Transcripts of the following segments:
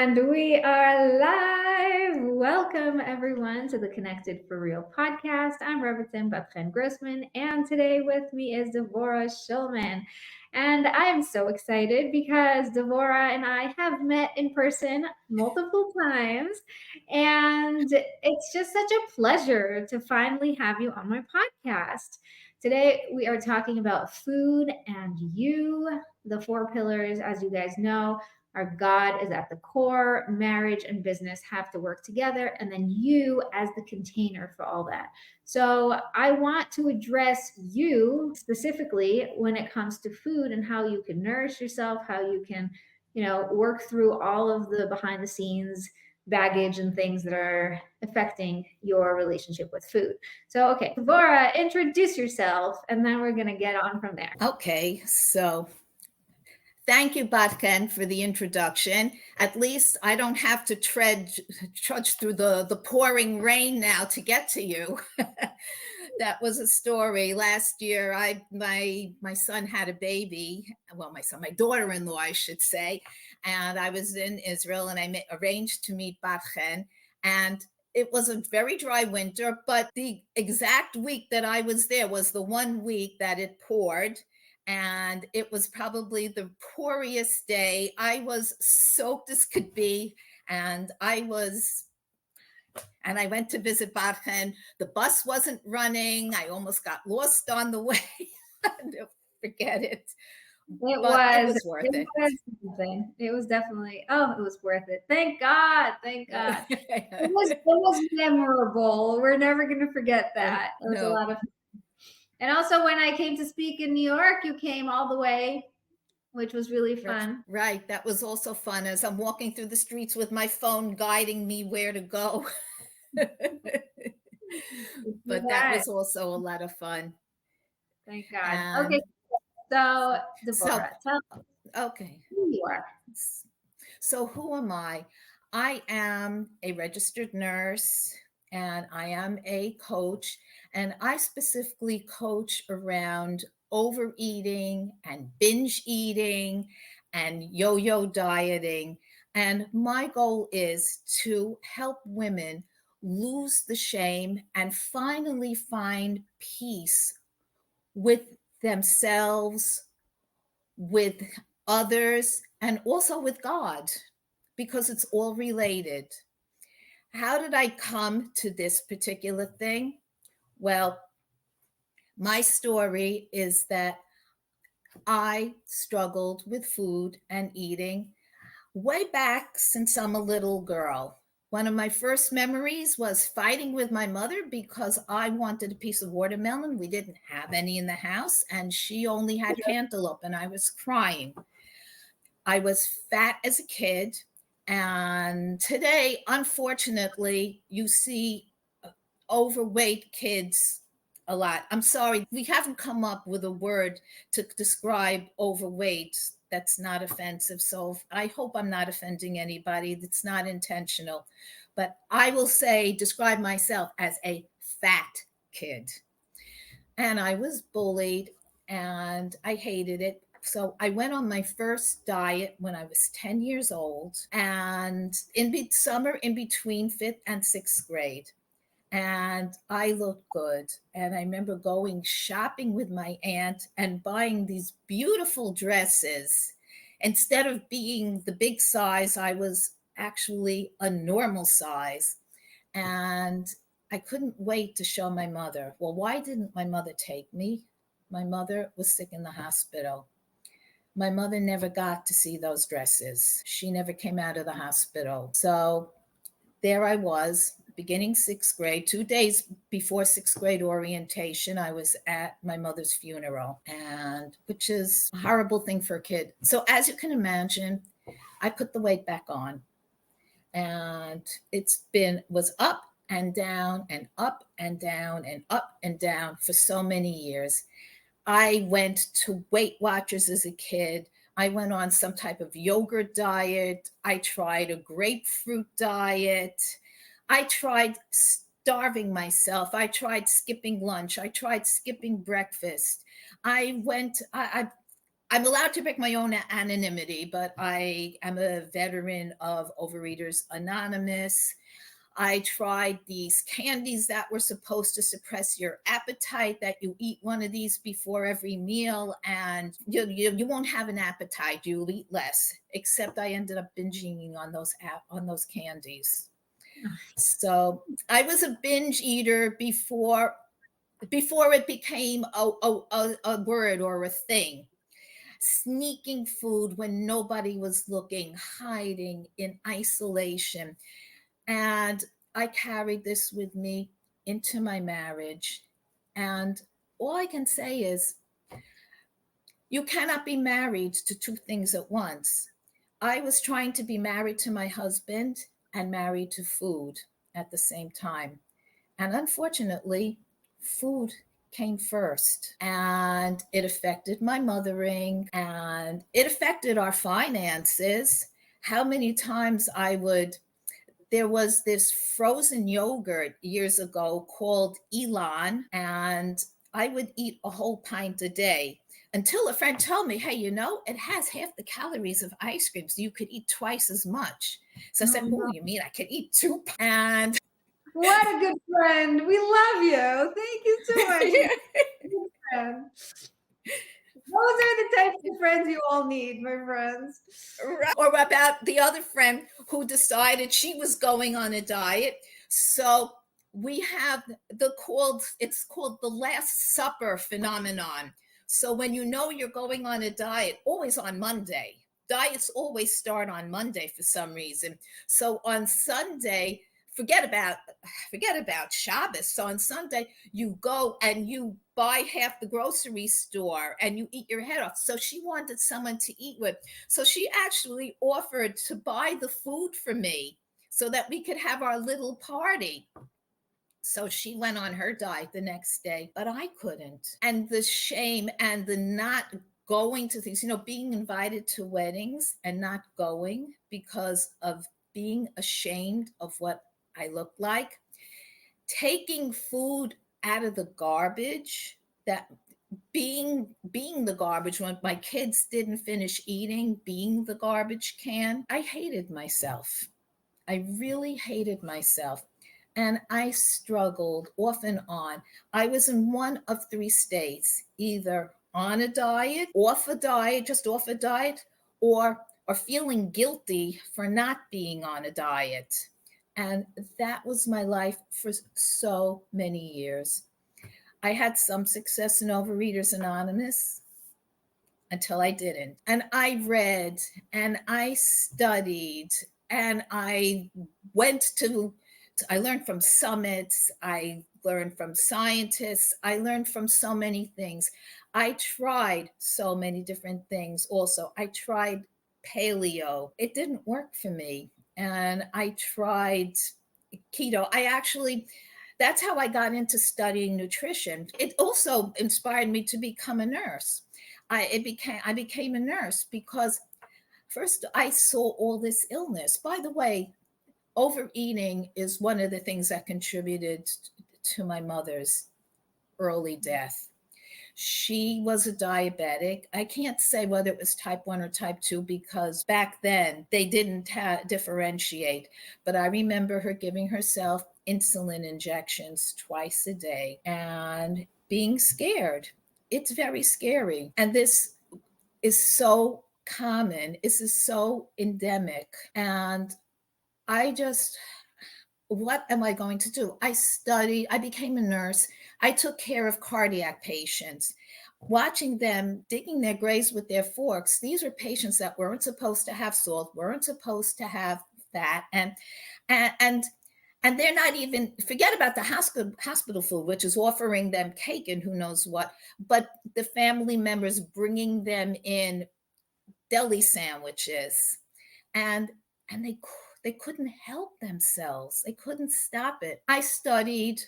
And we are live. Welcome, everyone, to the Connected for Real podcast. I'm Rebbetzin Bat-Chen Grossman, and today with me is Devorah Shulman. And I'm so excited because Devorah and I have met in person multiple times, and it's just such a pleasure to finally have you on my podcast. Today, we are talking about food and you, the four pillars, as you guys know. Our God is at the core. Marriage and business have to work together, and then you as the container for all that. So, I want to address you specifically when it comes to food and how you can nourish yourself, how you can, work through all of the behind the scenes baggage and things that are affecting your relationship with food. So, okay, Devorah, introduce yourself, and then we're going to get on from there. Okay, so thank you, Bat-Chen, for the introduction. At least I don't have to trudge through the pouring rain now to get to you. That was a story. Last year, my son had a baby. Well, my daughter-in-law, I should say. And I was in Israel, and I arranged to meet Bat-Chen. And it was a very dry winter, but the exact week that I was there was the one week that it poured. And it was probably the poorest day. I was soaked as could be. And I went to visit Bat-Chen. The bus wasn't running. I almost got lost on the way. Forget it. It was worth it. It was definitely, it was worth it. Thank God. Thank God. It was memorable. We're never going to forget that. It was a lot of fun. And also when I came to speak in New York, you came all the way, which was really fun. Right. That was also fun as I'm walking through the streets with my phone guiding me where to go. But that was also a lot of fun. Thank God. Okay. So, Devorah, tell me who you are. So who am I? I am a registered nurse and I am a coach, and I specifically coach around overeating and binge eating and yo-yo dieting. And my goal is to help women lose the shame and finally find peace with themselves, with others, and also with God, because it's all related. How did I come to this particular thing? Well, my story is that I struggled with food and eating way back since I'm a little girl. One of my first memories was fighting with my mother because I wanted a piece of watermelon. We didn't have any in the house, and she only had cantaloupe, and I was crying. I was fat as a kid, and today, unfortunately, you see overweight kids a lot. I'm sorry, we haven't come up with a word to describe overweight that's not offensive. So I hope I'm not offending anybody. That's not intentional. But I will describe myself as a fat kid. And I was bullied and I hated it. So I went on my first diet when I was 10 years old, and summer in between 5th and 6th grade. And I looked good. And I remember going shopping with my aunt and buying these beautiful dresses. Instead of being the big size, I was actually a normal size. And I couldn't wait to show my mother. Well, why didn't my mother take me? My mother was sick in the hospital. My mother never got to see those dresses. She never came out of the hospital. So there I was, beginning 6th grade, 2 days before 6th grade orientation. I was at my mother's funeral, and which is a horrible thing for a kid. So as you can imagine, I put the weight back on, and was up and down and up and down and up and down for so many years. I went to Weight Watchers as a kid. I went on some type of yogurt diet. I tried a grapefruit diet. I tried starving myself. I tried skipping lunch. I tried skipping breakfast. I I'm allowed to pick my own anonymity, but I am a veteran of Overeaters Anonymous. I tried these candies that were supposed to suppress your appetite, that you eat one of these before every meal and you won't have an appetite. You'll eat less. Except I ended up binge-eating on those candies. So I was a binge eater before it became a word or a thing. Sneaking food when nobody was looking, hiding in isolation. And I carried this with me into my marriage. And all I can say is, you cannot be married to two things at once. I was trying to be married to my husband and married to food at the same time. And unfortunately, food came first. And it affected my mothering and it affected our finances. How many times there was this frozen yogurt years ago called Elon, and I would eat a whole pint a day until a friend told me, hey, it has half the calories of ice cream, so you could eat twice as much. So I said, Oh, oh, no. you mean I could eat two? And What a good friend. We love you. Thank you so much. Good friend. Those are the types of friends you all need, my friends. or about the other friend who decided she was going on a diet. So we have it's called the Last Supper phenomenon. So when you're going on a diet, always on Monday. Diets always start on Monday for some reason. So on Sunday, forget about Shabbos. So on Sunday, you go and you buy half the grocery store and you eat your head off. So she wanted someone to eat with. So she actually offered to buy the food for me so that we could have our little party. So she went on her diet the next day, but I couldn't. And the shame and the not going to things, being invited to weddings and not going because of being ashamed of what I looked like, taking food out of the garbage, that being the garbage when my kids didn't finish eating, being the garbage can. I hated myself. I really hated myself. And I struggled off and on. I was in one of three states, either on a diet, just off a diet, or feeling guilty for not being on a diet. And that was my life for so many years. I had some success in Overeaters Anonymous until I didn't. And I read and I studied and I learned from summits, I learned from scientists, I learned from so many things. I tried so many different things also. I tried paleo, it didn't work for me. And I tried keto. That's how I got into studying nutrition. It also inspired me to become a nurse. I became a nurse because first I saw all this illness. By the way, overeating is one of the things that contributed to my mother's early death. She was a diabetic. I can't say whether it was type 1 or type 2 because back then they didn't differentiate. But I remember her giving herself insulin injections twice a day and being scared. It's very scary. And this is so common, this is so endemic. And I just, what am I going to do? I studied, I became a nurse, I took care of cardiac patients. Watching them digging their graves with their forks, these are patients that weren't supposed to have salt, weren't supposed to have fat, and and they're not even, forget about the hospital food, which is offering them cake and who knows what, but the family members bringing them in deli sandwiches, and and they couldn't help themselves. They couldn't stop it. I studied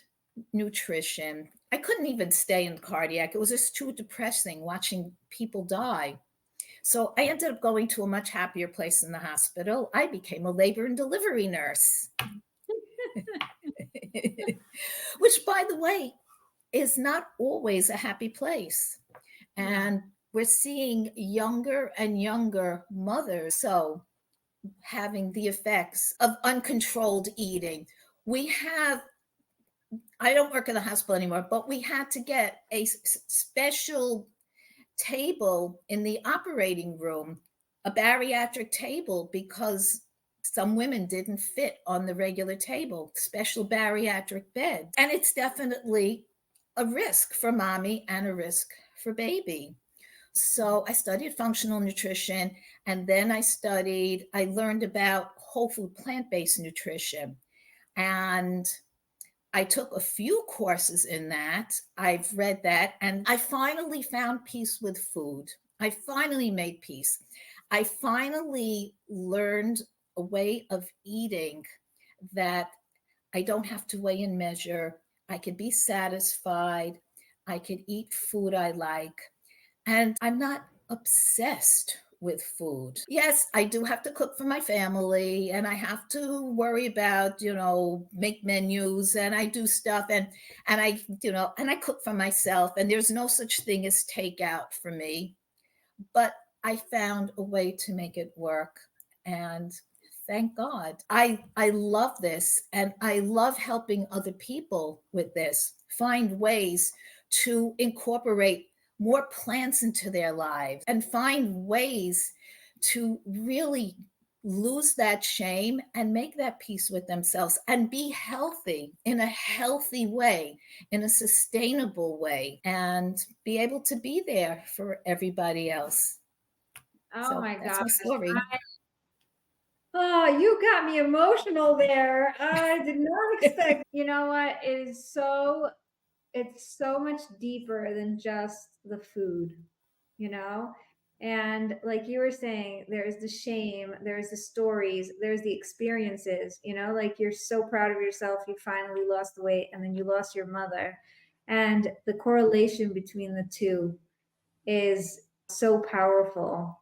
nutrition. I couldn't even stay in cardiac. It was just too depressing watching people die. So I ended up going to a much happier place in the hospital. I became a labor and delivery nurse. Which, by the way, is not always a happy place. No. And we're seeing younger and younger mothers also having the effects of uncontrolled eating. We have, I don't work in the hospital anymore, but we had to get a special table in the operating room, a bariatric table, because some women didn't fit on the regular table, special bariatric bed. And it's definitely a risk for mommy and a risk for baby. So I studied functional nutrition, and then I learned about whole food plant based nutrition. And I took a few courses in that. I've read that, and I finally found peace with food. I finally made peace. I finally learned a way of eating that I don't have to weigh and measure. I could be satisfied. I could eat food I like. And I'm not obsessed with food. Yes, I do have to cook for my family, and I have to worry about, make menus, and I do stuff, and I cook for myself, and there's no such thing as takeout for me. But I found a way to make it work, and thank God. I love this, and I love helping other people with this. Find ways to incorporate more plants into their lives and find ways to really lose that shame and make that peace with themselves and be healthy in a healthy way, in a sustainable way, and be able to be there for everybody else. Oh So my that's gosh. my story. Oh, you got me emotional there. I did not expect. You know what? It's so much deeper than just the food, you know? And like you were saying, there's the shame, there's the stories, there's the experiences, like you're so proud of yourself, you finally lost the weight, and then you lost your mother. And the correlation between the two is so powerful.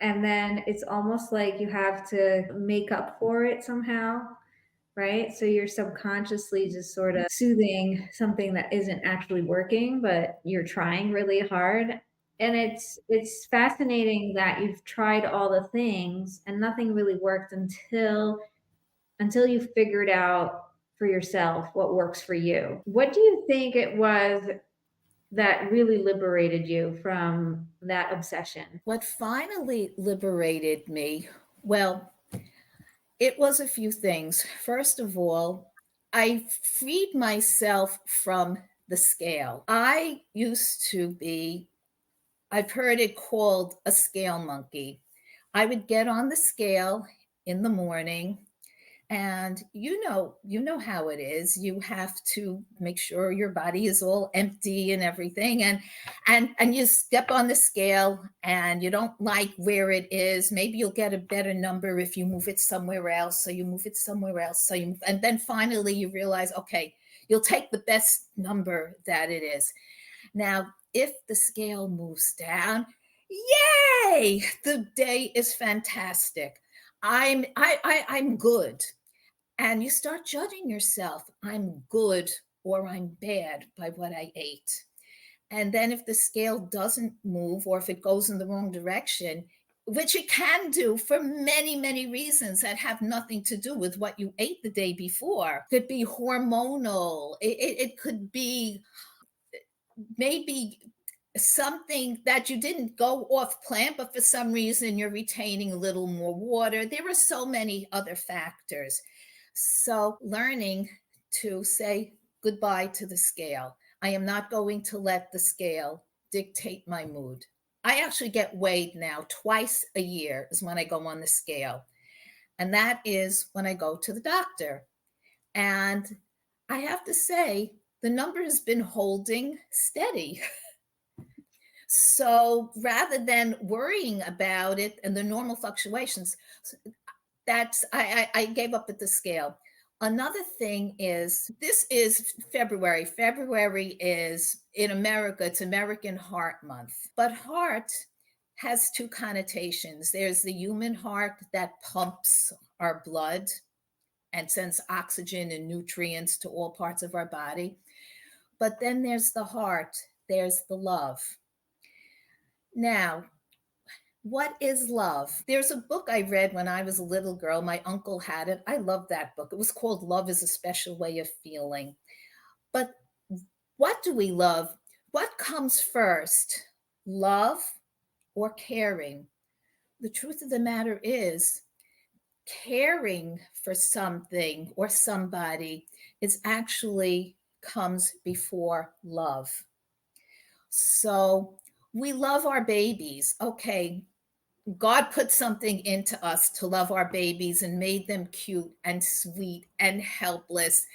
And then it's almost like you have to make up for it somehow, right? So you're subconsciously just sort of soothing something that isn't actually working, but you're trying really hard. And it's fascinating that you've tried all the things and nothing really worked until you figured out for yourself what works for you. What do you think it was that really liberated you from that obsession? What finally liberated me, well, it was a few things. First of all, I freed myself from the scale. I used to be, I've heard it called a scale monkey. I would get on the scale in the morning, and you know how it is. You have to make sure your body is all empty and everything, and you step on the scale and you don't like where it is. Maybe you'll get a better number if you move it somewhere else, so you move it somewhere else, and then finally you realize, okay, you'll take the best number that it is. Now if the scale moves down, yay, the day is fantastic. I'm good. And you start judging yourself. I'm good or I'm bad by what I ate. And then if the scale doesn't move, or if it goes in the wrong direction, which it can do for many, many reasons that have nothing to do with what you ate the day before. It could be hormonal. It could be maybe something that you didn't go off plan, but for some reason you're retaining a little more water. There are so many other factors. So learning to say goodbye to the scale. I am not going to let the scale dictate my mood. I actually get weighed now twice a year is when I go on the scale. And that is when I go to the doctor. And I have to say, the number has been holding steady. So rather than worrying about it and the normal fluctuations, I gave up at the scale. Another thing is, this is February. February is, in America, it's American Heart Month. But heart has two connotations. There's the human heart that pumps our blood and sends oxygen and nutrients to all parts of our body. But then there's the heart, there's the love. Now, what is love? There's a book I read when I was a little girl. My uncle had it. I love that book. It was called Love is a Special Way of Feeling. But what do we love? What comes first? Love or caring? The truth of the matter is, caring for something or somebody is actually comes before love. So we love our babies. Okay, God put something into us to love our babies and made them cute and sweet and helpless,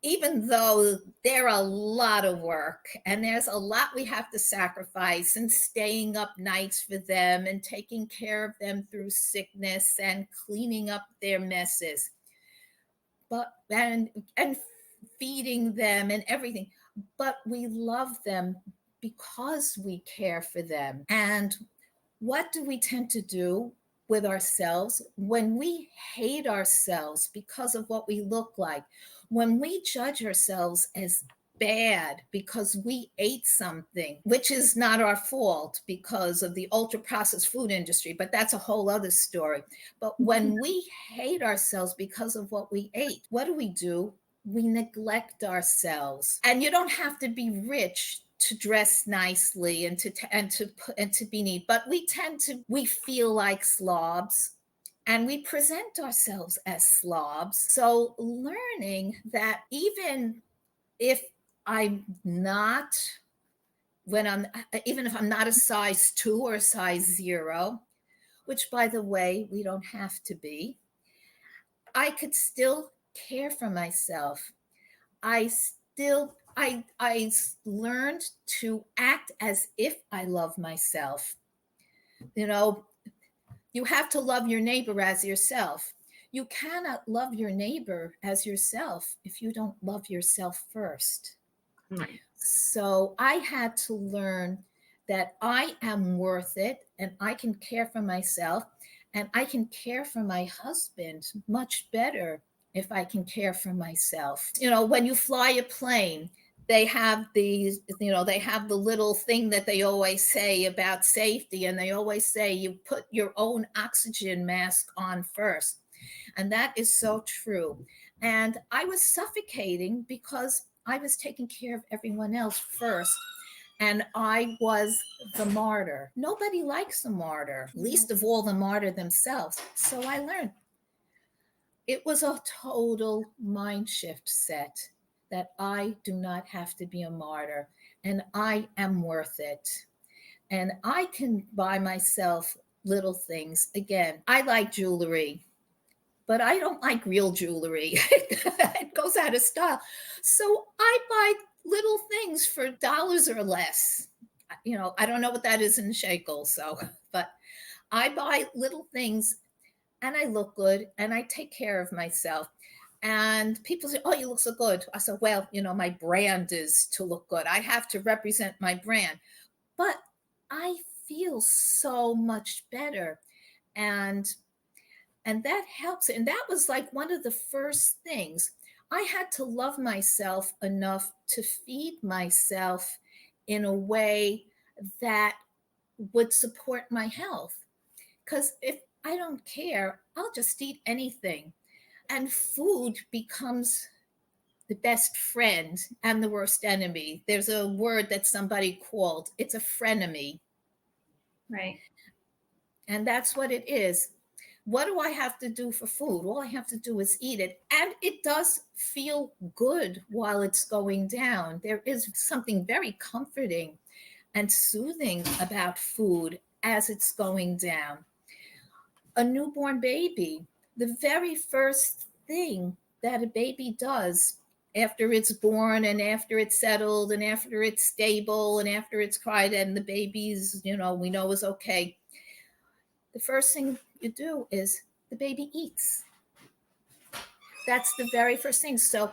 even though they're a lot of work and there's a lot we have to sacrifice, and staying up nights for them and taking care of them through sickness and cleaning up their messes, but and feeding them and everything. But we love them because we care for them. And what do we tend to do with ourselves when we hate ourselves because of what we look like? When we judge ourselves as bad because we ate something, which is not our fault because of the ultra processed food industry, but that's a whole other story. But when we hate ourselves because of what we ate, what do? We neglect ourselves. And you don't have to be rich to dress nicely and to be neat, but we feel like slobs and we present ourselves as slobs. So learning that if I'm not when I'm even if I'm not a size 2 or a size 0, which by the way we don't have to be, I could still care for myself. I learned to act as if I love myself. You know, you have to love your neighbor as yourself. You cannot love your neighbor as yourself if you don't love yourself first. Right. So I had to learn that I am worth it and I can care for myself, and I can care for my husband much better if I can care for myself. When you fly a plane, they have they have the little thing that they always say about safety, and they always say you put your own oxygen mask on first. And that is so true. And I was suffocating because I was taking care of everyone else first. And I was the martyr. Nobody likes a martyr, least of all the martyr themselves. So I learned it was a total mind shift set that I do not have to be a martyr and I am worth it. And I can buy myself little things. Again, I like jewelry, but I don't like real jewelry. It goes out of style. So I buy little things for dollars or less. I don't know what that is in shekels, but I buy little things and I look good and I take care of myself. And people say, "Oh, you look so good." I said, "Well, my brand is to look good. I have to represent my brand." But I feel so much better. And that helps. And that was like one of the first things. I had to love myself enough to feed myself in a way that would support my health. Because if I don't care, I'll just eat anything. And food becomes the best friend and the worst enemy. There's a word that somebody called it's a frenemy. Right. And that's what it is. What do I have to do for food? All I have to do is eat it. And it does feel good while it's going down. There is something very comforting and soothing about food as it's going down. A newborn baby, the very first thing that a baby does after it's born and after it's settled and after it's stable and after it's cried and the baby's, we know is okay, the first thing you do is the baby eats. That's the very first thing. So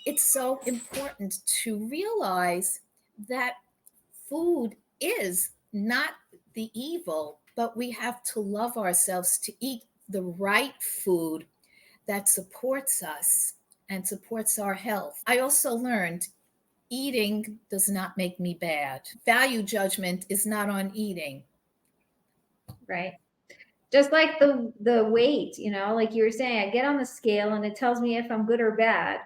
it's so important to realize that food is not the evil, but we have to love ourselves to eat the right food that supports us and supports our health. I also learned Eating does not make me bad. Value judgment is not on eating. right? Just like the weight, like you were saying, I get on the scale and it tells me if I'm good or bad.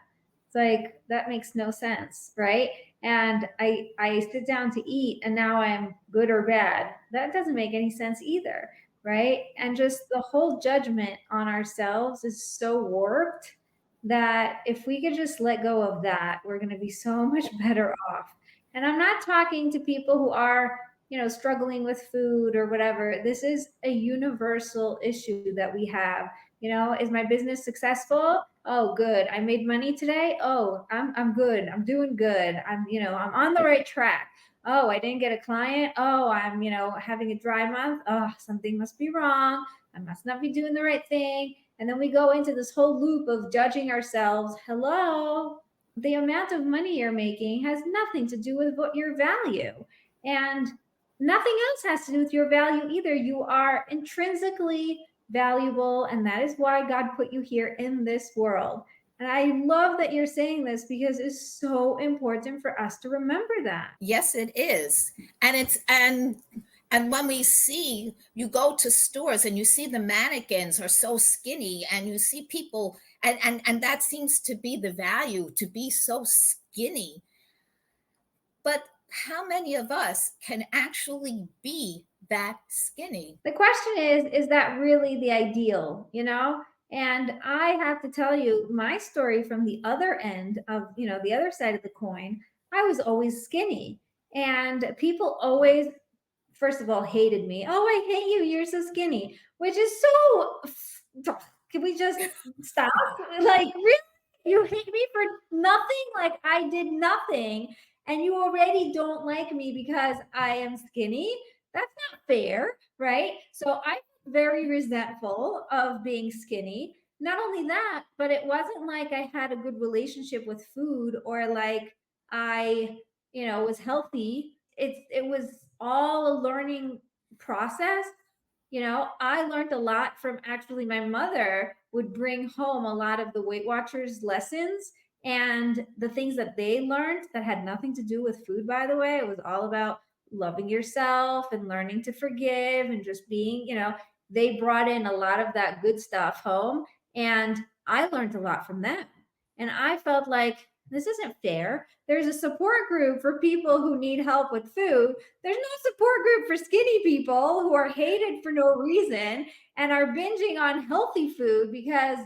It's like that makes no sense, right? And I sit down to eat and now I'm good or bad. That doesn't make any sense either, right? And just the whole judgment on ourselves is so warped that if we could just let go of that, we're going to be so much better off. And I'm not talking to people who are struggling with food or whatever. This is a universal issue that we have. Is my business successful? Oh, good. I made money today. Oh, I'm good. I'm doing good. I'm on the right track. Oh, I didn't get a client. Oh, I'm having a dry month. Oh, something must be wrong. I must not be doing the right thing. And then we go into this whole loop of judging ourselves. Hello, the amount of money you're making has nothing to do with what your value. And nothing else has to do with your value either. You are intrinsically valuable, and that is why God put you here in this world. And I love that you're saying this because it's so important for us to remember that. Yes, it is. And when we see, you go to stores and you see the mannequins are so skinny, and you see people, and that seems to be the value, to be so skinny. But how many of us can actually be that skinny? The question is that really the ideal, And I have to tell you my story from the other end of, the other side of the coin. I was always skinny, and people always, first of all, hated me. Oh, I hate you. You're so skinny, which is so. Can we just stop? Like, really? You hate me for nothing? Like, I did nothing, and you already don't like me because I am skinny? That's not fair, right? So I'm very resentful of being skinny. Not only that, but it wasn't like I had a good relationship with food or like I, was healthy. It was all a learning process. I learned a lot from actually my mother would bring home a lot of the Weight Watchers lessons and the things that they learned that had nothing to do with food, by the way. It was all about loving yourself and learning to forgive and just being, they brought in a lot of that good stuff home. And I learned a lot from them. And I felt like this isn't fair. There's a support group for people who need help with food. There's no support group for skinny people who are hated for no reason and are binging on healthy food because,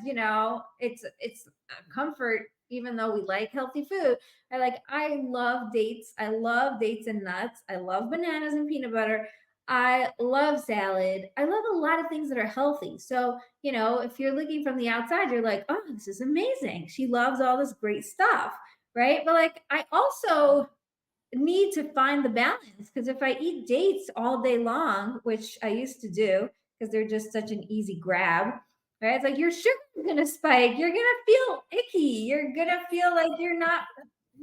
it's a comfort even though we like healthy food. I love dates. I love dates and nuts. I love bananas and peanut butter. I love salad. I love a lot of things that are healthy. So, if you're looking from the outside, you're like, oh, this is amazing. She loves all this great stuff, right? But like, I also need to find the balance because if I eat dates all day long, which I used to do because they're just such an easy grab, right? It's like your sugar's gonna spike, you're gonna feel icky, you're gonna feel like you're not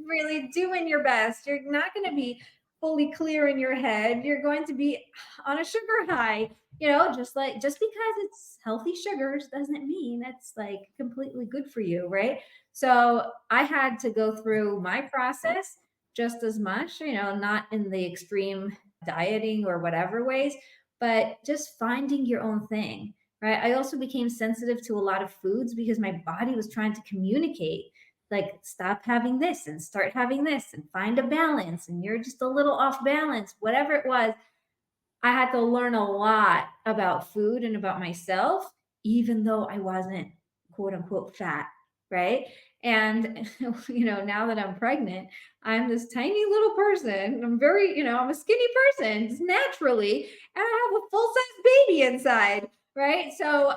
really doing your best, you're not gonna be fully clear in your head, you're going to be on a sugar high. Just because it's healthy sugars doesn't mean it's like completely good for you, right? So I had to go through my process just as much, not in the extreme dieting or whatever ways, but just finding your own thing, right? I also became sensitive to a lot of foods because my body was trying to communicate, like, stop having this and start having this and find a balance. And you're just a little off balance, whatever it was. I had to learn a lot about food and about myself, even though I wasn't quote unquote fat, right? And now that I'm pregnant, I'm this tiny little person. I'm very, I'm a skinny person just naturally, and I have a full size baby inside, right? So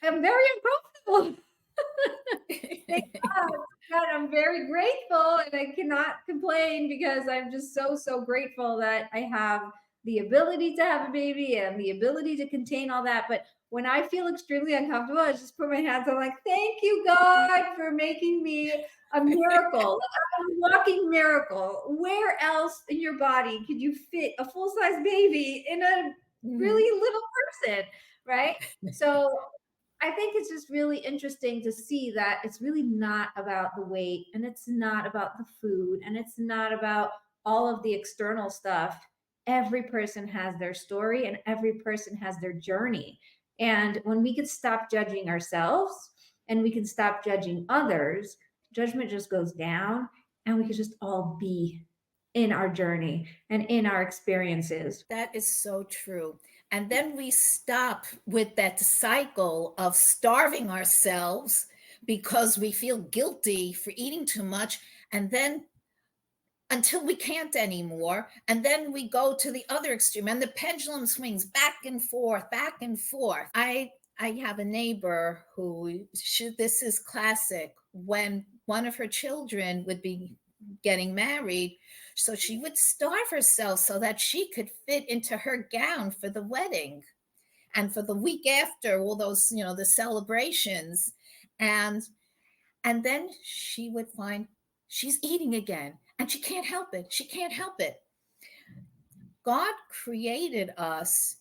I'm very uncomfortable. Thank God. God, I'm very grateful and I cannot complain because I'm just so grateful that I have the ability to have a baby and the ability to contain all that. But when I feel extremely uncomfortable, I just put my hands on like, thank you, God, for making me a miracle. Like, I'm a walking miracle. Where else in your body could you fit a full-size baby in a Mhm. really little person? Right. So I think it's just really interesting to see that it's really not about the weight, and it's not about the food, and it's not about all of the external stuff. Every person has their story and every person has their journey. And when we can stop judging ourselves and we can stop judging others, judgment just goes down and we can just all be in our journey and in our experiences. That is so true. And then we stop with that cycle of starving ourselves because we feel guilty for eating too much. And then until we can't anymore. And then we go to the other extreme and the pendulum swings back and forth, back and forth. I have a neighbor this is classic, when one of her children would be getting married, so she would starve herself so that she could fit into her gown for the wedding and for the week after all those, the celebrations. And and then she would find she's eating again and she can't help it. She can't help it. God created us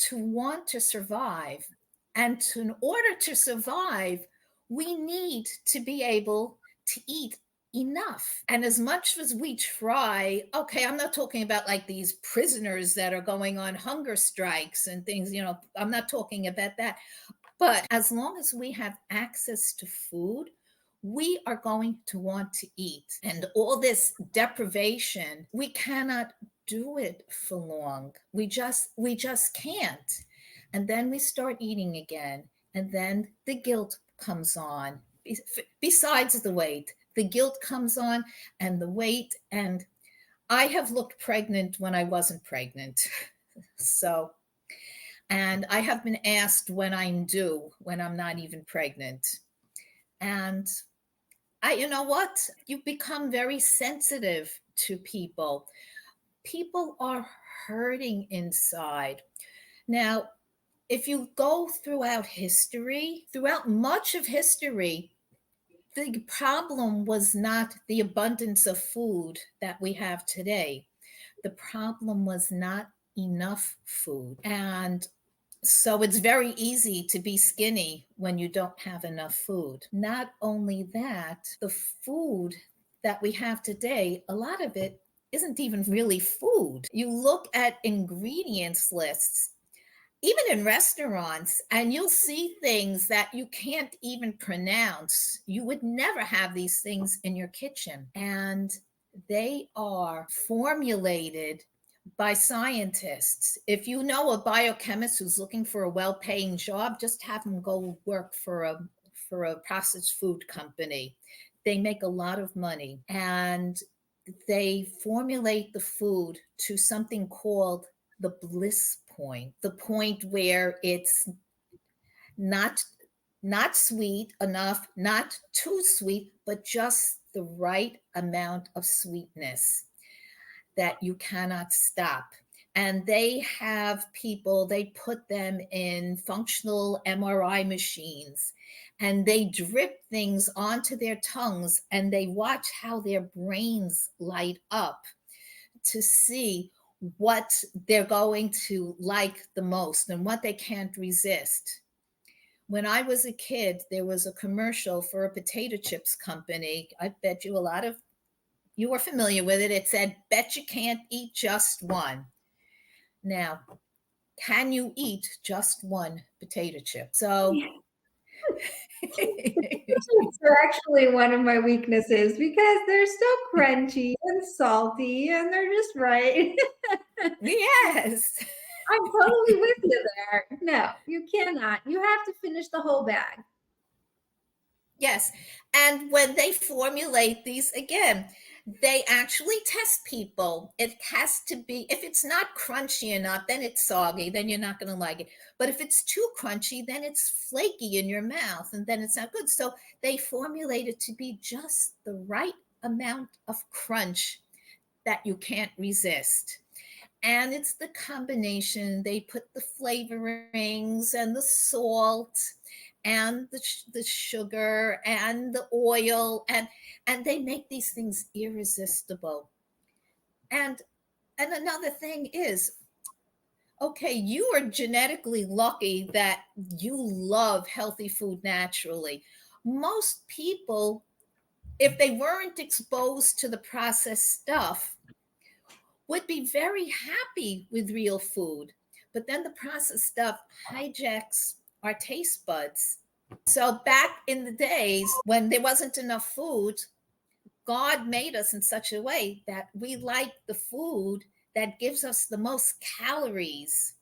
to want to survive. And in order to survive, we need to be able to eat enough. And as much as we try, okay, I'm not talking about like these prisoners that are going on hunger strikes and things, I'm not talking about that. But as long as we have access to food, we are going to want to eat. And all this deprivation, we cannot do it for long. We just can't. And then we start eating again. And then the guilt comes on. Besides the weight, the guilt comes on and the weight. And I have looked pregnant when I wasn't pregnant. So, and I have been asked when I'm due, when I'm not even pregnant. And you know what? You become very sensitive to people. People are hurting inside. Now, if you go throughout much of history, the problem was not the abundance of food that we have today. The problem was not enough food. And so it's very easy to be skinny when you don't have enough food. Not only that, the food that we have today, a lot of it isn't even really food. You look at ingredients lists, even in restaurants, and you'll see things that you can't even pronounce. You would never have these things in your kitchen. And they are formulated by scientists. If you know a biochemist who's looking for a well-paying job, just have them go work for a processed food company. They make a lot of money, and they formulate the food to something called the bliss point, the point where it's not not sweet enough, not too sweet, but just the right amount of sweetness that you cannot stop. And they have people, they put them in functional MRI machines and they drip things onto their tongues and they watch how their brains light up to see what they're going to like the most and what they can't resist. When I was a kid, there was a commercial for a potato chips company. I bet you a lot of you are familiar with it. It said, "Bet you can't eat just one." Now, can you eat just one potato chip? So, Are actually one of my weaknesses because they're so crunchy and salty and they're just right. yes. I'm totally with you there. No, you cannot. You have to finish the whole bag. Yes. And when they formulate these again, they actually test people. It has to be, if it's not crunchy enough, then it's soggy, then you're not going to like it. But if it's too crunchy, then it's flaky in your mouth and then it's not good. So they formulate it to be just the right amount of crunch that you can't resist. And it's the combination. They put the flavorings and the salt and the sugar and the oil and they make these things irresistible. And another thing is, Okay, you are genetically lucky that you love healthy food naturally. Most people, if they weren't exposed to the processed stuff, would be very happy with real food. But then the processed stuff hijacks our taste buds. So back in the days when there wasn't enough food, God made us in such a way that we like the food that gives us the most calories,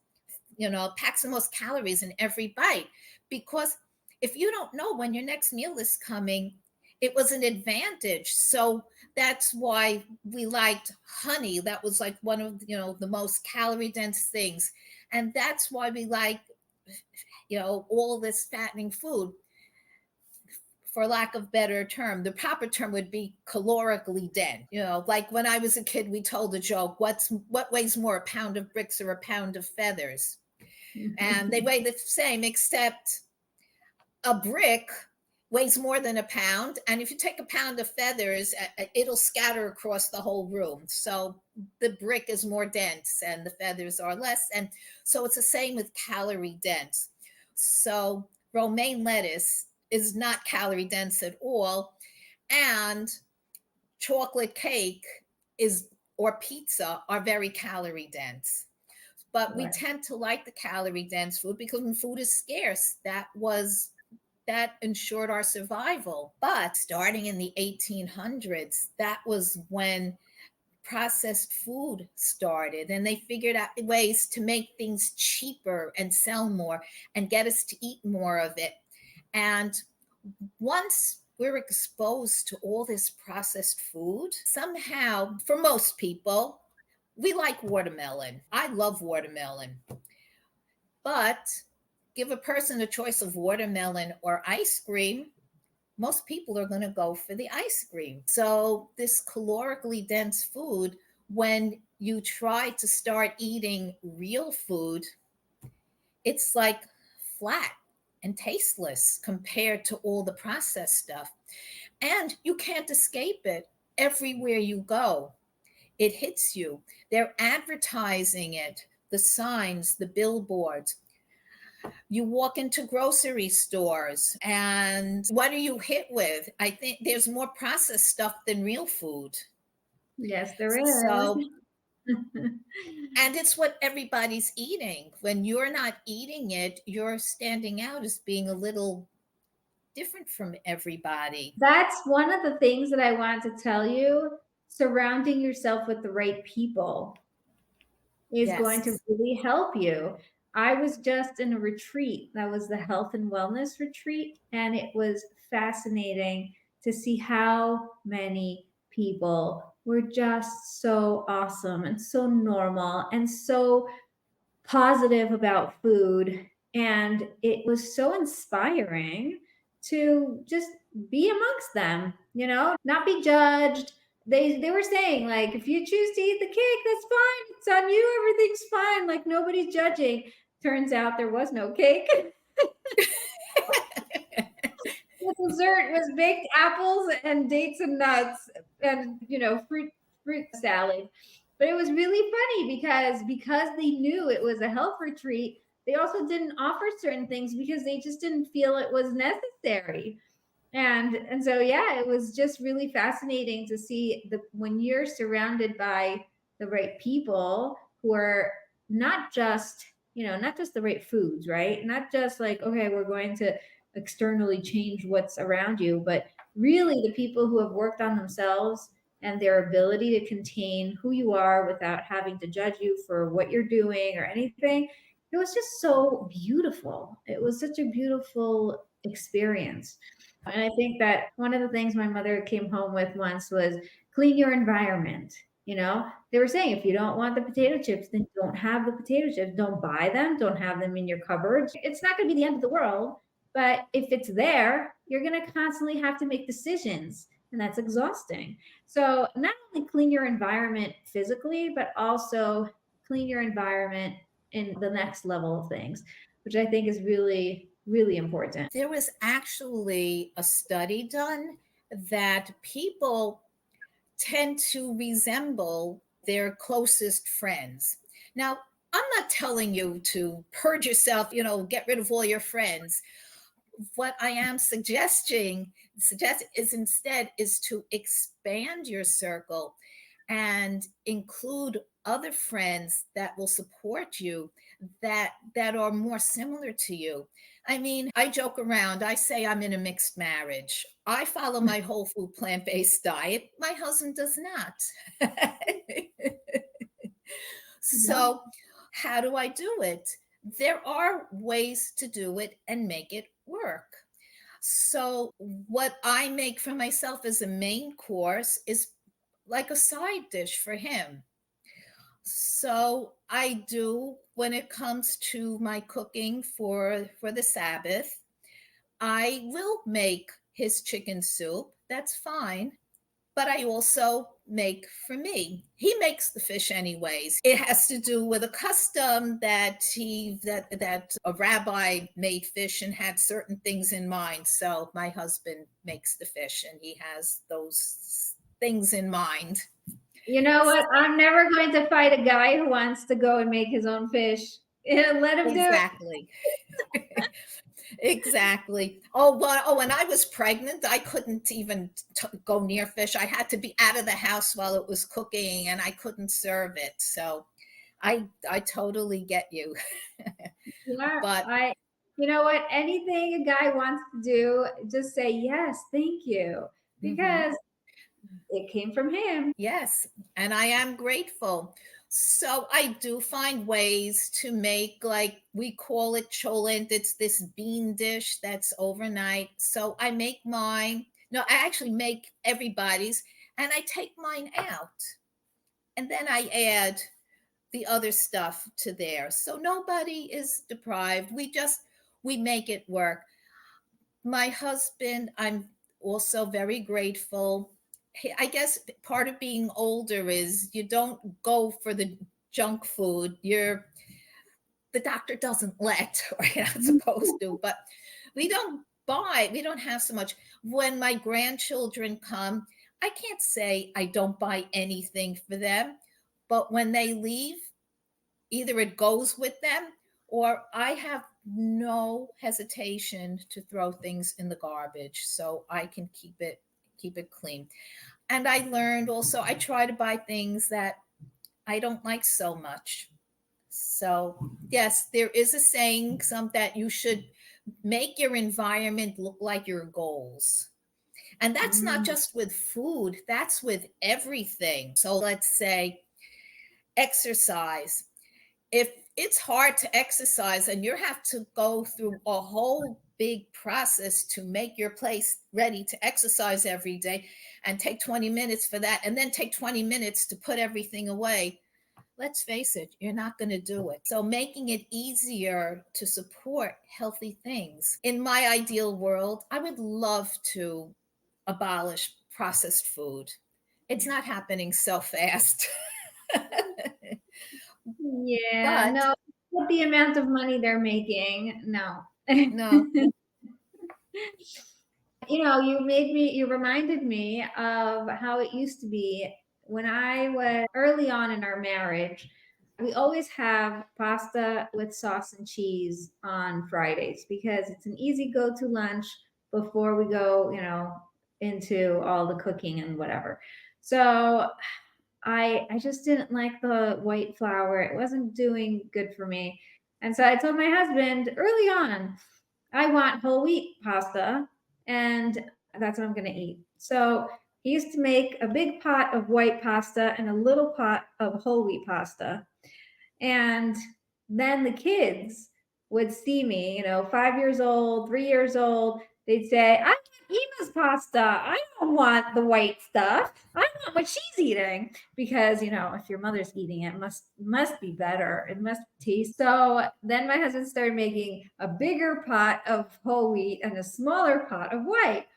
packs the most calories in every bite. Because if you don't know when your next meal is coming, it was an advantage. So that's why we liked honey. That was like one of, the most calorie dense things. And that's why we like, all this fattening food, for lack of better term. The proper term would be calorically dense. Like when I was a kid, we told a joke, what weighs more, a pound of bricks or a pound of feathers? And they weigh the same, except a brick weighs more than a pound. And if you take a pound of feathers, it'll scatter across the whole room. So the brick is more dense and the feathers are less. And so it's the same with calorie dense. So romaine lettuce is not calorie dense at all. And chocolate cake is or pizza are very calorie dense. But we Right. tend to like the calorie dense food because when food is scarce, that ensured our survival. But starting in the 1800s, that was when processed food started, and they figured out ways to make things cheaper and sell more and get us to eat more of it. And once we're exposed to all this processed food, somehow, for most people, we like watermelon. I love watermelon. But give a person a choice of watermelon or ice cream, most people are going to go for the ice cream. So, this calorically dense food, when you try to start eating real food, it's like flat and tasteless compared to all the processed stuff. And you can't escape it everywhere you go. It hits you. They're advertising it, the signs, the billboards. You walk into grocery stores, and what are you hit with? I think there's more processed stuff than real food. Yes, there So, is. and it's what everybody's eating. When you're not eating it, you're standing out as being a little different from everybody. That's one of the things that I wanted to tell you. Surrounding yourself with the right people is going to Yes. really help you. I was just in a retreat that was the health and wellness retreat, and it was fascinating to see how many people were just so awesome and so normal and so positive about food. And it was so inspiring to just be amongst them, not be judged. They were saying, like, if you choose to eat the cake, that's fine. It's on you. Everything's fine. Like, nobody's judging. Turns out there was no cake. The dessert was baked apples and dates and nuts and fruit salad. But it was really funny because they knew it was a health retreat, they also didn't offer certain things because they just didn't feel it was necessary. And so yeah, it was just really fascinating to see the when you're surrounded by the right people who are not just not just the right foods, right? Not just like, okay, we're going to externally change what's around you, but really the people who have worked on themselves and their ability to contain who you are without having to judge you for what you're doing or anything. It was just so beautiful. It was such a beautiful experience. And I think that one of the things my mother came home with once was clean your environment. They were saying, if you don't want the potato chips, then don't have the potato chips. Don't buy them. Don't have them in your cupboard. It's not going to be the end of the world. But if it's there, you're going to constantly have to make decisions. And that's exhausting. So, not only clean your environment physically, but also clean your environment in the next level of things, which I think is really, really important. There was actually a study done that people tend to resemble their closest friends. Now, I'm not telling you to purge yourself, get rid of all your friends. What I am suggest is instead is to expand your circle and include other friends that will support you, that are more similar to you. I mean, I joke around. I say I'm in a mixed marriage. I follow my whole food plant-based diet. My husband does not. Yeah. So, how do I do it? There are ways to do it and make it work. So, what I make for myself as a main course is like a side dish for him. So, I do when it comes to my cooking for the Sabbath, I will make his chicken soup. That's fine, but I also make for me. He makes the fish anyways. It has to do with a custom that a rabbi made fish and had certain things in mind. So my husband makes the fish and he has those things in mind. You know what? I'm never going to fight a guy who wants to go and make his own fish. Let him do it. Exactly. Exactly. Oh, well, when I was pregnant, I couldn't even go near fish. I had to be out of the house while it was cooking, and I couldn't serve it. So, I totally get you. Yeah, But you know what? Anything a guy wants to do, just say yes, thank you, mhm, because it came from him. yes, and I am grateful. So I do find ways to make, like we call it cholent. It's this bean dish that's overnight. So I make mine. No, I actually make everybody's, and I take mine out, and then I add the other stuff to there. So nobody is deprived. We make it work. My husband, I'm also very grateful. I guess part of being older is you don't go for the junk food. The doctor doesn't let, or you're not supposed to, but we don't have so much. When my grandchildren come, I can't say I don't buy anything for them, but when they leave, either it goes with them or I have no hesitation to throw things in the garbage so I can keep it clean. And I learned also I try to buy things that I don't like so much. So, yes, there is a saying some that you should make your environment look like your goals. And that's not Mm. just with food, that's with everything. So, let's say exercise. If it's hard to exercise and you have to go through a whole big process to make your place ready to exercise every day and take 20 minutes for that and then take 20 minutes to put everything away, let's face it, you're not going to do it. So making it easier to support healthy things. In my ideal world, I would love to abolish processed food. It's not happening so fast. Yeah, But no, with the amount of money they're making, no. no. You reminded me of how it used to be when I was early on in our marriage. We always have pasta with sauce and cheese on Fridays because it's an easy go to lunch before we go, into all the cooking and whatever. So I just didn't like the white flour. It wasn't doing good for me. And so I told my husband early on, I want whole wheat pasta and that's what I'm going to eat. So he used to make a big pot of white pasta and a little pot of whole wheat pasta. And then the kids would see me, 5 years old, 3 years old. They'd say, I want Eva's pasta. I don't want the white stuff. I want what she's eating. Because, if your mother's eating it, must be better. It must taste. So then my husband started making a bigger pot of whole wheat and a smaller pot of white.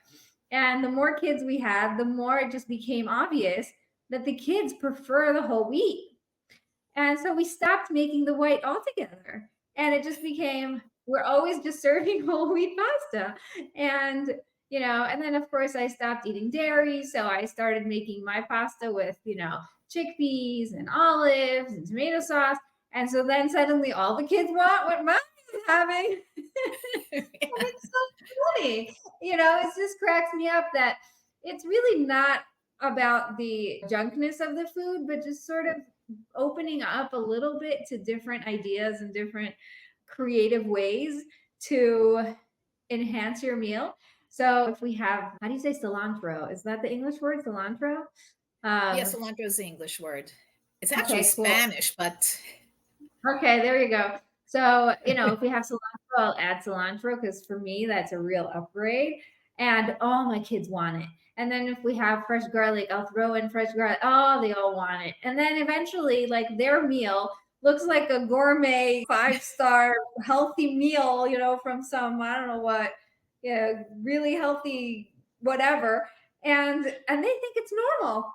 And the more kids we had, the more it just became obvious that the kids prefer the whole wheat. And so we stopped making the white altogether. And it just became, we're always just serving whole wheat pasta. And, and then of course I stopped eating dairy. So I started making my pasta with, chickpeas and olives and tomato sauce. And so then suddenly all the kids want what mommy is having. And it's so funny. It just cracks me up that it's really not about the junkness of the food, but just sort of opening up a little bit to different ideas and different creative ways to enhance your meal. So if we have, how do you say cilantro? Is that the English word, cilantro? Yes, Um, cilantro is the English word. It's actually okay, cool. Spanish, but Okay, there you go. So, if we have cilantro, I'll add cilantro because for me, that's a real upgrade. And all my kids want it. And then if we have fresh garlic, I'll throw in fresh garlic. Oh, they all want it. And then eventually, like their meal looks like a gourmet 5-star healthy meal, from some, I don't know what, really healthy whatever. And they think it's normal.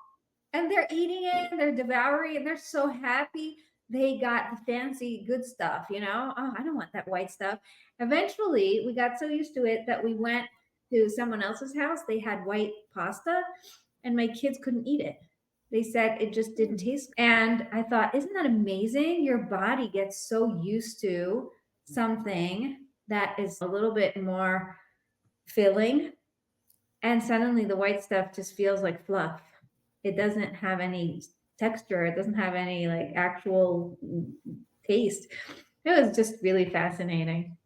And they're eating it, they're devouring it, they're so happy they got the fancy good stuff, Oh, I don't want that white stuff. Eventually, we got so used to it that we went to someone else's house. They had white pasta, and my kids couldn't eat it. They said it just didn't taste. And I thought, isn't that amazing? Your body gets so used to something that is a little bit more filling, and suddenly the white stuff just feels like fluff. It doesn't have any texture. It doesn't have any like actual taste. It was just really fascinating.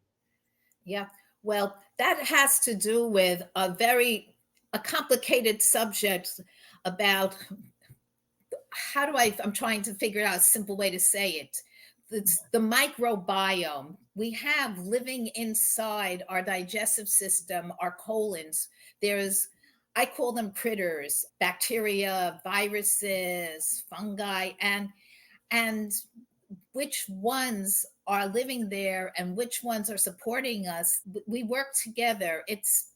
yeah. Well, that has to do with a complicated subject about I'm trying to figure out a simple way to say it. It's the microbiome we have living inside our digestive system, our colons. I call them critters, bacteria, viruses, fungi, and which ones are living there and which ones are supporting us. We work together.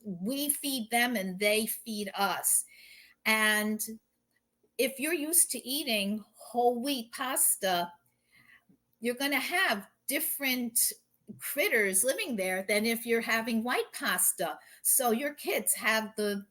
We feed them and they feed us. And if you're used to eating whole wheat pasta, you're going to have different critters living there than if you're having white pasta. So your kids have the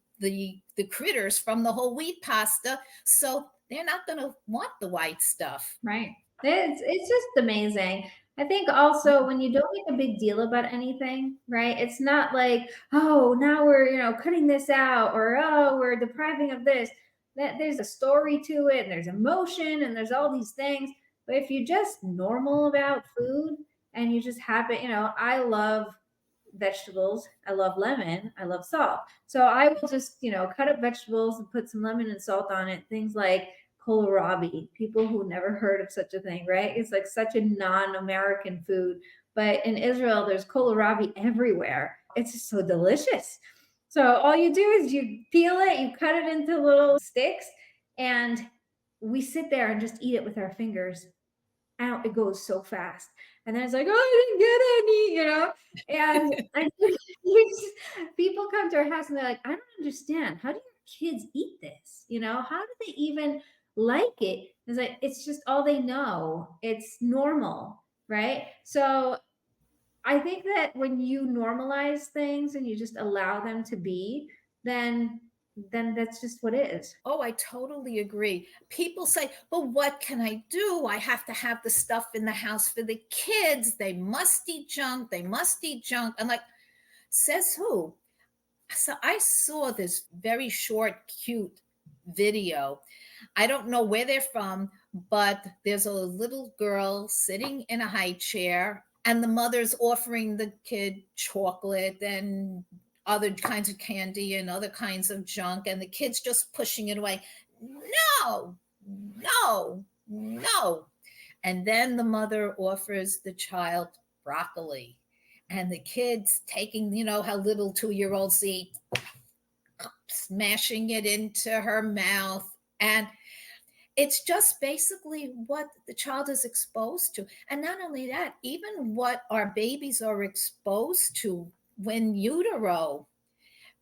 critters from the whole wheat pasta, so they're not going to want the white stuff. Right. It's just amazing. I think also when you don't make a big deal about anything, right? It's not like, oh, now we're, cutting this out, or oh, we're depriving of this. That there's a story to it, and there's emotion, and there's all these things. But if you just normal about food and you just have it, I love vegetables. I love lemon. I love salt. So I will just, cut up vegetables and put some lemon and salt on it. Things like kohlrabi. People who never heard of such a thing, right? It's like such a non-American food. But in Israel, there's kohlrabi everywhere. It's just so delicious. So all you do is you peel it, you cut it into little sticks, and we sit there and just eat it with our fingers. Out it goes so fast. And then it's like, oh, I didn't get any, And people come to our house and they're like, I don't understand. How do your kids eat this? How do they even like it? It's like, it's just all they know. It's normal, right? So I think that when you normalize things and you just allow them to be, then that's just what it is. Oh, I totally agree. People say, but what can I do? I have to have the stuff in the house for the kids. They must eat junk. They must eat junk. I'm like, says who? So I saw this very short, cute video. I don't know where they're from, but there's a little girl sitting in a high chair, and the mother's offering the kid chocolate and other kinds of candy and other kinds of junk, and the kid's just pushing it away. No, no, no. And then the mother offers the child broccoli, and the kid's taking, how little 2-year-olds eat, smashing it into her mouth. And it's just basically what the child is exposed to. And not only that, even what our babies are exposed to when utero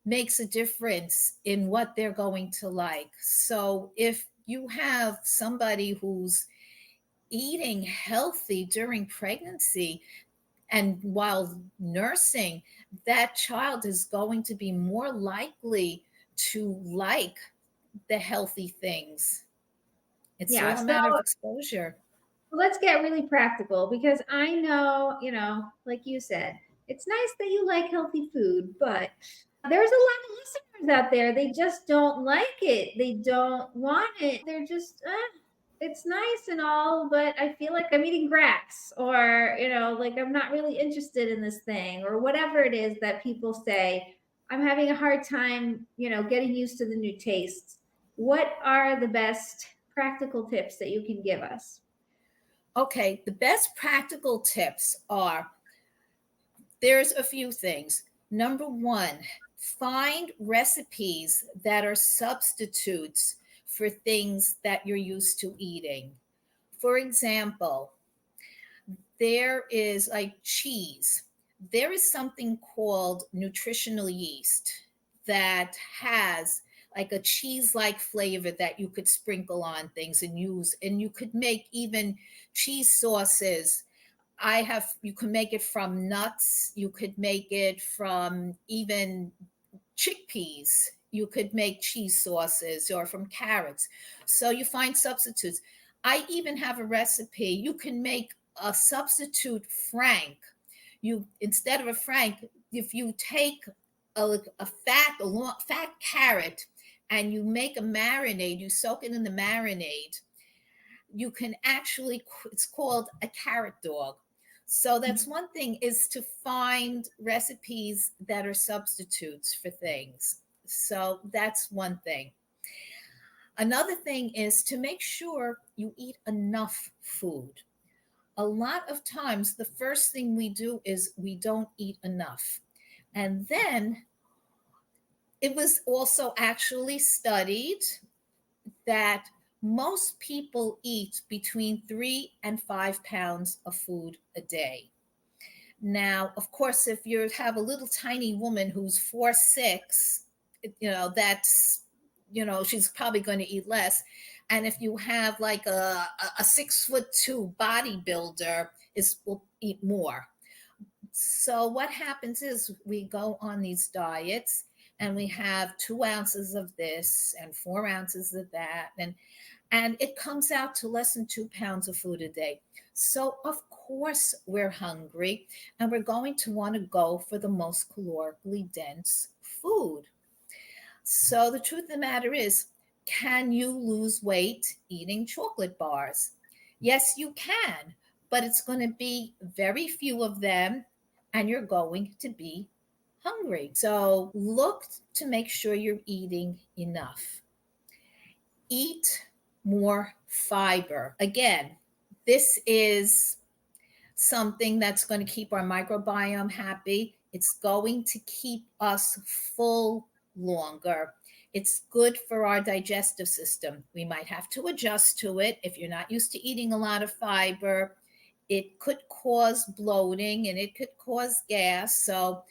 makes a difference in what they're going to like. So if you have somebody who's eating healthy during pregnancy and while nursing, that child is going to be more likely to like the healthy things. It's all Yeah. a So matter of exposure. let's get really practical because I know, like you said, it's nice that you like healthy food, but there's a lot of listeners out there. They just don't like it. They don't want it. They're just, it's nice and all, but I feel like I'm eating grass or, like I'm not really interested in this thing or whatever it is that people say. I'm having a hard time, getting used to the new tastes. What are the best practical tips that you can give us? Okay, the best practical tips are, there's a few things. Number one, find recipes that are substitutes for things that you're used to eating. For example, there is like cheese. There is something called nutritional yeast that has like a cheese like flavor that you could sprinkle on things and use, and you could make even cheese sauces. You can make it from nuts, you could make it from even chickpeas. You could make cheese sauces or from carrots. So you find substitutes. I even have a recipe. You can make a substitute frank. You, instead of a frank, if you take a long fat carrot and you make a marinade, you soak it in the marinade, you can actually, it's called a carrot dog. So that's one thing, is to find recipes that are substitutes for things. So that's one thing. Another thing is to make sure you eat enough food. A lot of times the first thing we do is we don't eat enough. And then it was also actually studied that most people eat between 3 and 5 pounds of food a day. Now, of course, if you have a little tiny woman who's 4'6", that's, she's probably going to eat less. And if you have like a 6'2" bodybuilder, will eat more. So what happens is we go on these diets and we have 2 ounces of this and 4 ounces of that, and it comes out to less than 2 pounds of food a day. So of course we're hungry and we're going to want to go for the most calorically dense food. So the truth of the matter is, can you lose weight eating chocolate bars? Yes, you can, but it's going to be very few of them and you're going to be hungry. So look to make sure you're eating enough. Eat more fiber. Again, this is something that's going to keep our microbiome happy. It's going to keep us full longer. It's good for our digestive system. We might have to adjust to it. If you're not used to eating a lot of fiber, it could cause bloating and it could cause gas. So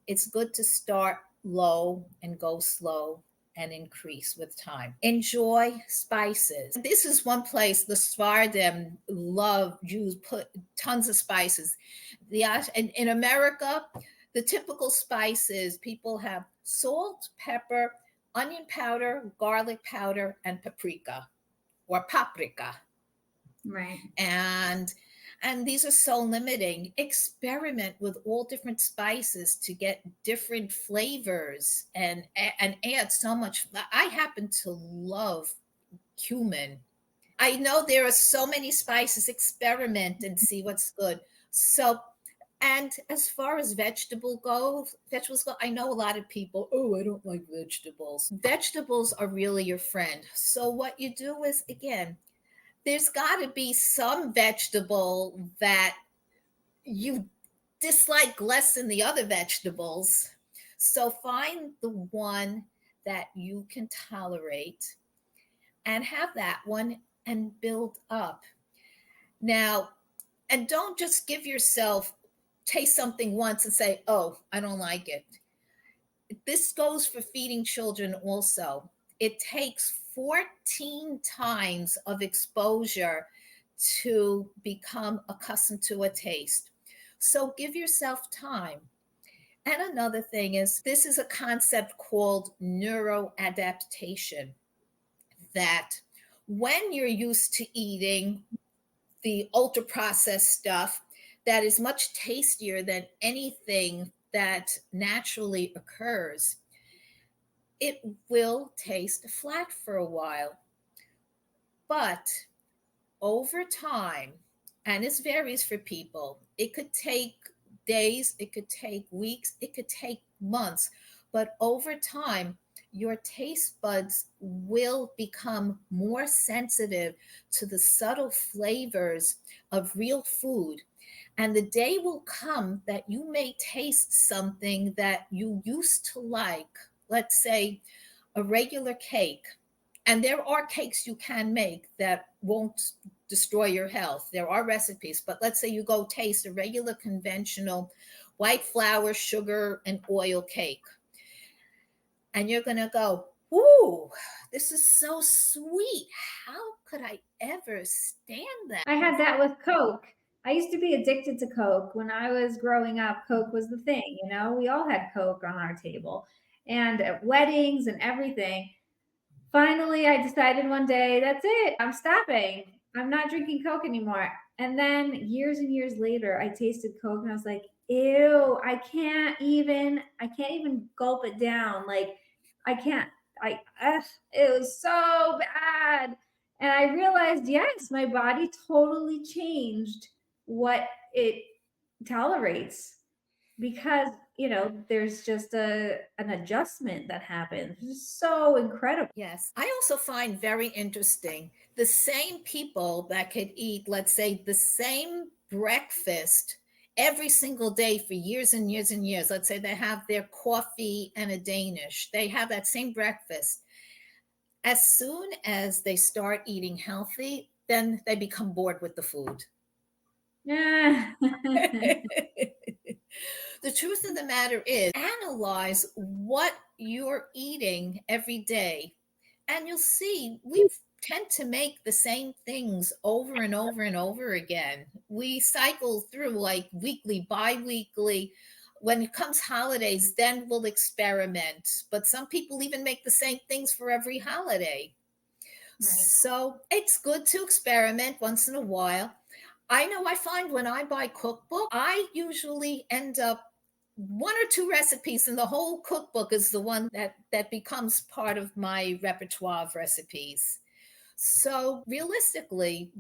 it's good to start low and go slow and increase with time. Enjoy spices. This is one place the Sephardim love, Jews put tons of spices. In America, the typical spices, people have salt, pepper, onion powder, garlic powder, and paprika or paprika. Right. And these are so limiting. Experiment with all different spices to get different flavors and add so much. I happen to love cumin. I know there are so many spices. Experiment and see what's good. So, and as far as vegetables go, I know a lot of people, oh, I don't like vegetables. Vegetables are really your friend. So what you do is, again, there's got to be some vegetable that you dislike less than the other vegetables. So find the one that you can tolerate and have that one and build up. Now, and don't just give yourself, taste something once and say, oh, I don't like it. This goes for feeding children also. It takes 14 times of exposure to become accustomed to a taste. So give yourself time. And another thing is, this is a concept called neuroadaptation, that when you're used to eating the ultra processed stuff that is much tastier than anything that naturally occurs, it will taste flat for a while. But over time, and this varies for people, it could take days, it could take weeks, it could take months, but over time, your taste buds will become more sensitive to the subtle flavors of real food. And the day will come that you may taste something that you used to like, let's say a regular cake. And there are cakes you can make that won't destroy your health. There are recipes, but let's say you go taste a regular conventional white flour, sugar, and oil cake. And you're going to go, ooh, this is so sweet. How could I ever stand that? I had that with Coke. I used to be addicted to Coke. When I was growing up, Coke was the thing, you know? We all had Coke on our table and at weddings and everything. Finally, I decided one day, that's it. I'm stopping. I'm not drinking Coke anymore. And then years and years later, I tasted Coke and I was like, ew, I can't even gulp it down. Like I can't, it was so bad. And I realized, yes, my body totally changed what it tolerates because there's just an adjustment that happens. It's so incredible. Yes. I also find very interesting the same people that could eat, let's say, the same breakfast every single day for years and years and years. Let's say they have their coffee and a Danish, they have that same breakfast. As soon as they start eating healthy, then they become bored with the food. Yeah. The truth of the matter is, analyze what you're eating every day, and you'll see we tend to make the same things over and over and over again. We cycle through like weekly, bi-weekly. When it comes holidays, then we'll experiment. But some people even make the same things for every holiday. Right. So it's good to experiment once in a while. I know I find when I buy cookbook, I usually end up one or two recipes in the whole cookbook is the one that becomes part of my repertoire of recipes. So realistically,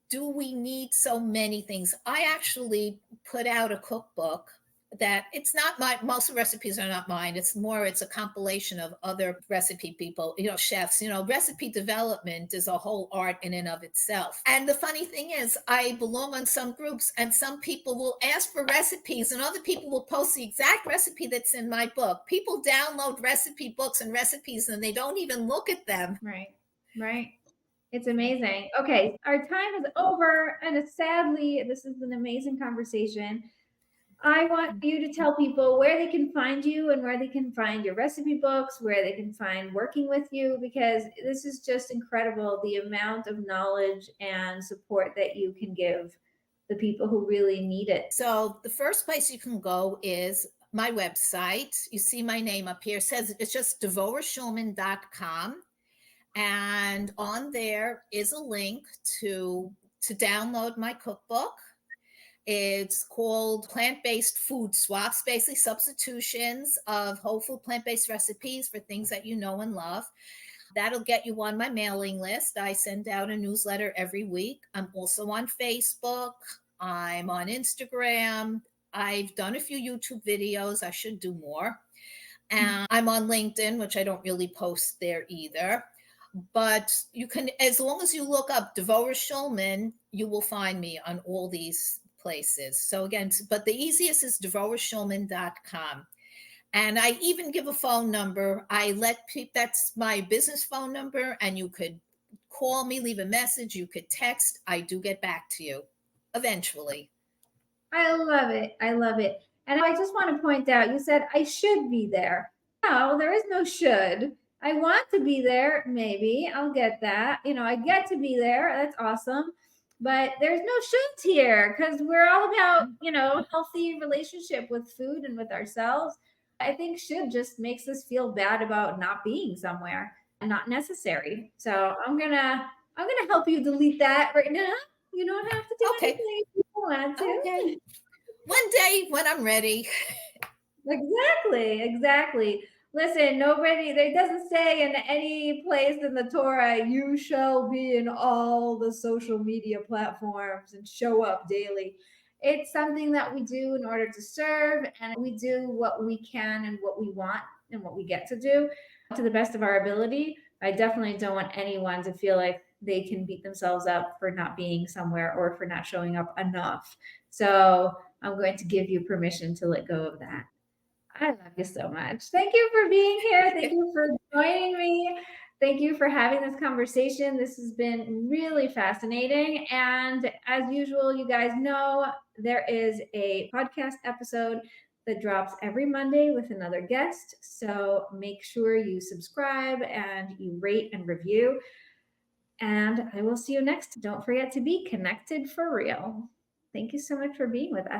do we need so many things? I actually put out a cookbook that it's not my, most of the recipes are not mine. It's a compilation of other recipe people, chefs. Recipe development is a whole art in and of itself. And the funny thing is, I belong on some groups, and some people will ask for recipes and other people will post the exact recipe that's in my book. People download recipe books and recipes and they don't even look at them. Right. It's amazing. Okay, our time is over, and sadly, this is an amazing conversation. I want you to tell people where they can find you and where they can find your recipe books, where they can find working with you, because this is just incredible the amount of knowledge and support that you can give the people who really need it. So the first place you can go is my website. You see my name up here. It says it's just devorahshulman.com. And on there is a link to download my cookbook. It's called Plant-Based Food Swaps, basically substitutions of whole food plant-based recipes for things that you know and love. That'll get you on my mailing list. I send out a newsletter every week. I'm also on Facebook. I'm on Instagram. I've done a few YouTube videos. I should do more. And I'm on LinkedIn, which I don't really post there either. But you can, as long as you look up Devorah Shulman, you will find me on all these places. So again, but the easiest is devorahshulman.com. And I even give a phone number. I let people, that's my business phone number, and you could call me, leave a message, you could text. I do get back to you eventually. I love it. I love it. And I just want to point out, you said I should be there. No, there is no should. I want to be there. Maybe I'll get that. I get to be there. That's awesome. But there's no shoulds here because we're all about, healthy relationship with food and with ourselves. I think should just makes us feel bad about not being somewhere and not necessary. So I'm gonna help you delete that right now. You don't have to do Okay. anything if you don't want Okay. to. One day when I'm ready. Exactly, exactly. Listen, nobody, it doesn't say in any place in the Torah, you shall be in all the social media platforms and show up daily. It's something that we do in order to serve, and we do what we can and what we want and what we get to do to the best of our ability. I definitely don't want anyone to feel like they can beat themselves up for not being somewhere or for not showing up enough. So I'm going to give you permission to let go of that. I love you so much. Thank you for being here. Thank you for joining me. Thank you for having this conversation. This has been really fascinating. And as usual, you guys know there is a podcast episode that drops every Monday with another guest. So make sure you subscribe and you rate and review. And I will see you next. Don't forget to be connected for real. Thank you so much for being with us.